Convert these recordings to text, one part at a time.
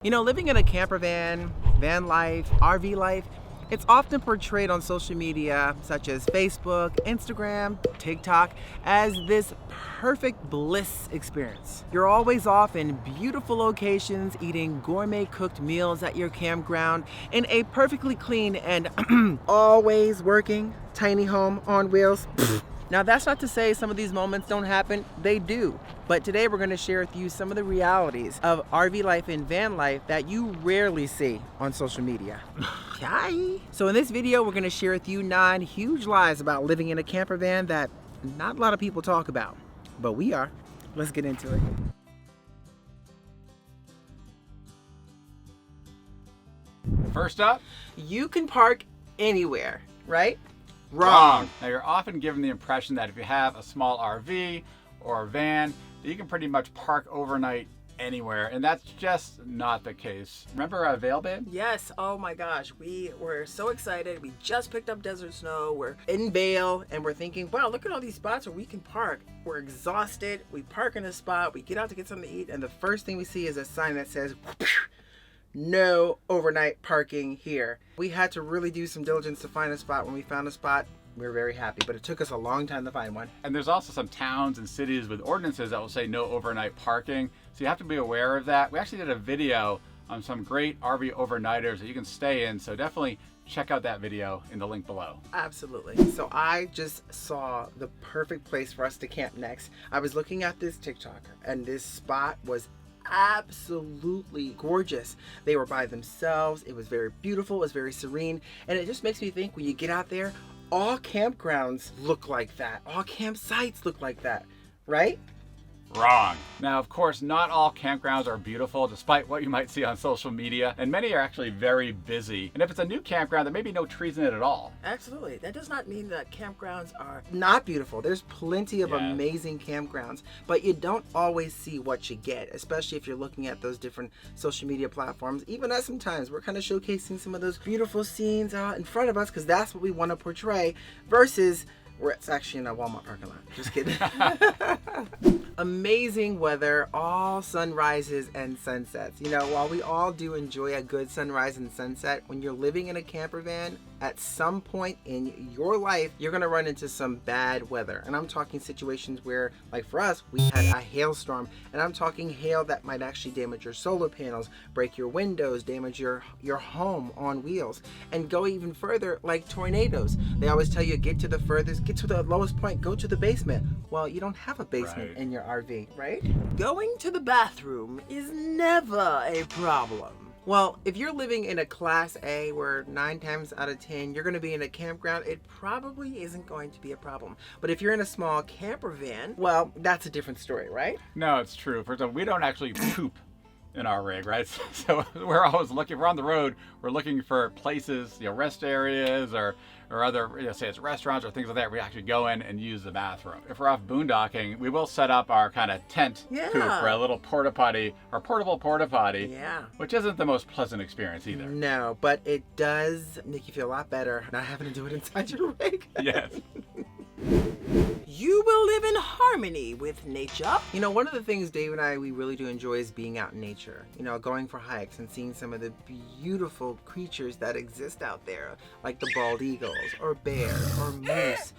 You know, living in a camper van, van life, RV life, it's often portrayed on social media such as Facebook, Instagram, TikTok as this perfect bliss experience. You're always off in beautiful locations, eating gourmet cooked meals at your campground in a perfectly clean and always working tiny home on wheels. Now, that's not to say some of these moments don't happen, they do. But today we're gonna share with you some of the realities of RV life and van life that you rarely see on social media. So in this video, we're gonna share with you 9 huge lies about living in a camper van that not a lot of people talk about, but we are. Let's get into it. First up, You can park anywhere, right? wrong. Now you're often given the impression that if you have a small RV or a van, that you can pretty much park overnight anywhere, and that's just not the case. Remember Vail Babe? Yes, oh my gosh, we were so excited. We just picked up Desert Snow. We're in Vail and we're thinking, wow, look at all these spots where we can park. We're exhausted. We park in a spot, we get out to get something to eat, and the first thing we see is a sign that says, no overnight parking here. We had to really do some diligence to find a spot. When we found a spot, we were very happy, but it took us a long time to find one. And there's also some towns and cities with ordinances that will say no overnight parking, so you have to be aware of that. We actually did a video on some great RV overnighters that you can stay in, so definitely check out that video in the link below. Absolutely. So I just saw the perfect place for us to camp next. I was looking at this TikTok and this spot was absolutely gorgeous. They were by themselves. It was very beautiful. It was very serene. And it just makes me think when you get out there, all campgrounds look like that. All campsites look like that, right? Wrong. Now, of course, not all campgrounds are beautiful, despite what you might see on social media, and many are actually very busy. And if it's a new campground, there may be no trees in it at all. Absolutely. That does not mean that campgrounds are not beautiful. There's plenty of Yeah. amazing campgrounds, but you don't always see what you get, especially if you're looking at those different social media platforms. Even us sometimes, we're kind of showcasing some of those beautiful scenes out in front of us because that's what we want to portray versus where it's actually in a Walmart parking lot. Just kidding. Amazing weather, all sunrises and sunsets. You know, while we all do enjoy a good sunrise and sunset, when you're living in a camper van, at some point in your life, you're gonna run into some bad weather. And I'm talking situations where, like for us, we had a hailstorm, and I'm talking hail that might actually damage your solar panels, break your windows, damage your home on wheels, and go even further, like tornadoes. They always tell you, get to the furthest, get to the lowest point, go to the basement. Well, you don't have a basement in your RV, right? Going to the bathroom is never a problem. Well, if you're living in a Class A where 9 times out of 10 you're going to be in a campground, it probably isn't going to be a problem. But if you're in a small camper van, well, that's a different story, right? No, it's true. First of all, we don't actually poop in our rig, right? So we're always looking, we're on the road, we're looking for places, rest areas or other, say it's restaurants or things like that, we actually go in and use the bathroom. If we're off boondocking, we will set up our kind of tent poop for a little porta potty or portable porta potty, which isn't the most pleasant experience either. No, but it does make you feel a lot better not having to do it inside your rig. Yes. You will live in harmony with nature. You know, one of the things Dave and I, we really do enjoy is being out in nature. You know, going for hikes and seeing some of the beautiful creatures that exist out there, like the bald eagles or bears or moose,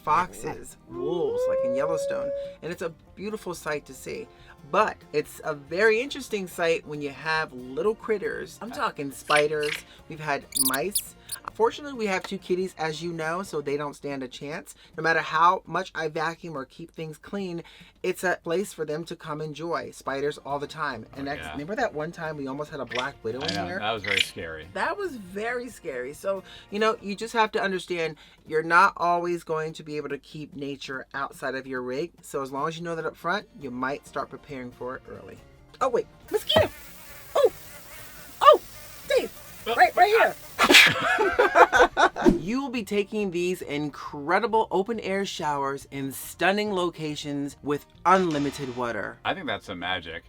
foxes, wolves, like in Yellowstone. And it's a beautiful sight to see. But it's a very interesting sight when you have little critters. I'm talking spiders. We've had mice. Fortunately, we have 2 kitties, as you know, so they don't stand a chance. No matter how much I vacuum or keep things clean, it's a place for them to come enjoy. Spiders all the time. And remember that one time we almost had a black widow in here? That was very scary. That was very scary. So, you just have to understand you're not always going to be able to keep nature outside of your rig. So as long as you know that up front, you might start preparing for it early. Oh, wait, mosquito! Oh, Dave, right here. You will be taking these incredible open air showers in stunning locations with unlimited water. I think that's some magic.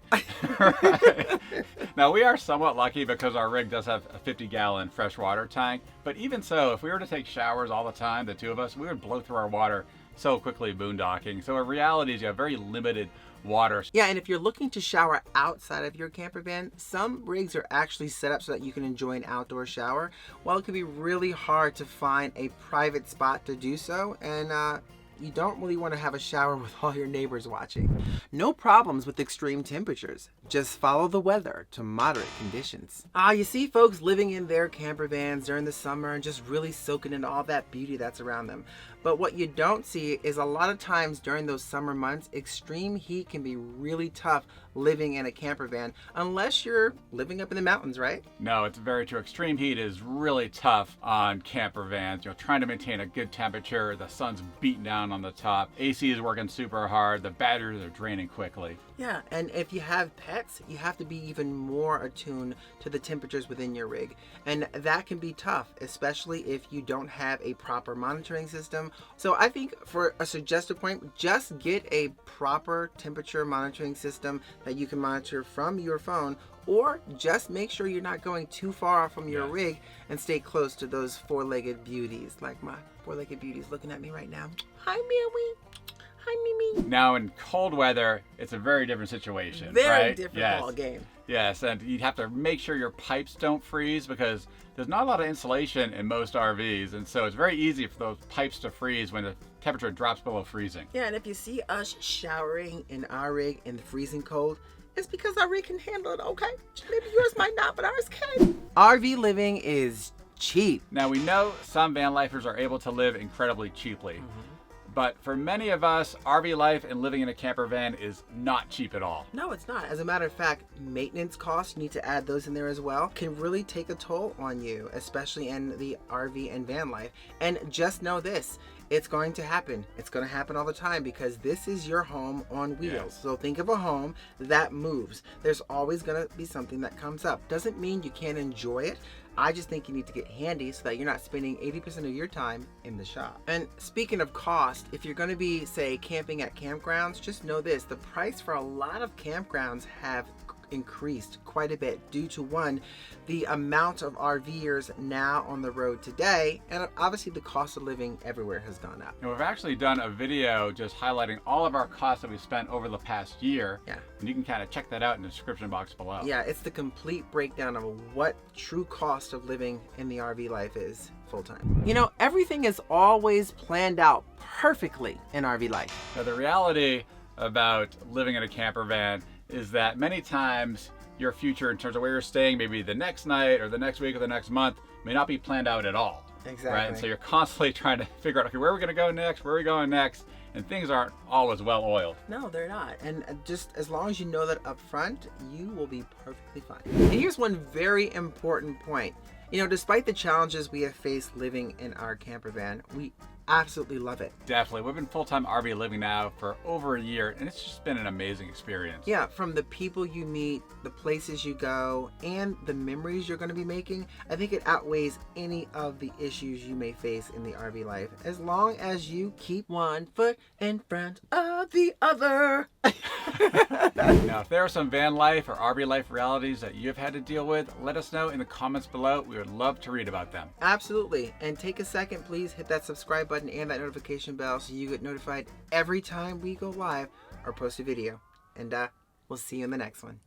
Now, we are somewhat lucky because our rig does have a 50-gallon freshwater tank, but even so, if we were to take showers all the time, the 2 of us, we would blow through our water so quickly boondocking. So in reality is you have very limited water. Yeah, and if you're looking to shower outside of your camper van, some rigs are actually set up so that you can enjoy an outdoor shower. While it can be really hard to find a private spot to do so, and you don't really want to have a shower with all your neighbors watching. No problems with extreme temperatures. Just follow the weather to moderate conditions. You see folks living in their camper vans during the summer and just really soaking in all that beauty that's around them. But what you don't see is a lot of times during those summer months, extreme heat can be really tough living in a camper van, unless you're living up in the mountains, right? No, it's very true. Extreme heat is really tough on camper vans. Trying to maintain a good temperature, the sun's beating down on the top, AC is working super hard, the batteries are draining quickly. Yeah, and if you have pets, you have to be even more attuned to the temperatures within your rig. And that can be tough, especially if you don't have a proper monitoring system. So I think for a suggested point, just get a proper temperature monitoring system that you can monitor from your phone, or just make sure you're not going too far from your rig and stay close to those four-legged beauties, like my four-legged beauties looking at me right now. Hi, Meowie. Hi, Mimi. Now in cold weather, it's a very different situation, Very right? different ball game. Yes, and you have to make sure your pipes don't freeze because there's not a lot of insulation in most RVs, and so it's very easy for those pipes to freeze when the temperature drops below freezing. Yeah, and if you see us showering in our rig in the freezing cold, it's because our rig can handle it, okay? Maybe yours might not, but ours can. RV living is cheap. Now we know some van lifers are able to live incredibly cheaply. But for many of us, RV life and living in a camper van is not cheap at all. No, it's not. As a matter of fact, maintenance costs, you need to add those in there as well, can really take a toll on you, especially in the RV and van life. And just know this, it's going to happen. It's going to happen all the time because this is your home on wheels. Yes. So think of a home that moves. There's always going to be something that comes up. Doesn't mean you can't enjoy it. I just think you need to get handy so that you're not spending 80% of your time in the shop. And speaking of cost, if you're going to be, say, camping at campgrounds, just know this, the price for a lot of campgrounds have increased quite a bit due to, one, the amount of RVers now on the road today, and obviously the cost of living everywhere has gone up. And we've actually done a video just highlighting all of our costs that we spent over the past year. Yeah. And you can kind of check that out in the description box below. Yeah, it's the complete breakdown of what true cost of living in the RV life is full-time. You know, everything is always planned out perfectly in RV life. Now the reality about living in a camper van is that many times your future in terms of where you're staying, maybe the next night or the next week or the next month, may not be planned out at all. Exactly. Right? And so you're constantly trying to figure out, okay, where are we going to go next? Where are we going next? And things aren't always well oiled. No, they're not. And just as long as you know that up front, you will be perfectly fine. And here's one very important point. You know, despite the challenges we have faced living in our camper van, we absolutely love it. Definitely. We've been full-time RV living now for over a year, and it's just been an amazing experience. Yeah, from the people you meet, the places you go, and the memories you're going to be making, I think it outweighs any of the issues you may face in the RV life, as long as you keep one foot in front of the other. Now, if there are some van life or RV life realities that you've had to deal with, let us know in the comments below. We would love to read about them. Absolutely. And take a second, please hit that subscribe button and that notification bell so you get notified every time we go live or post a video. And we'll see you in the next one.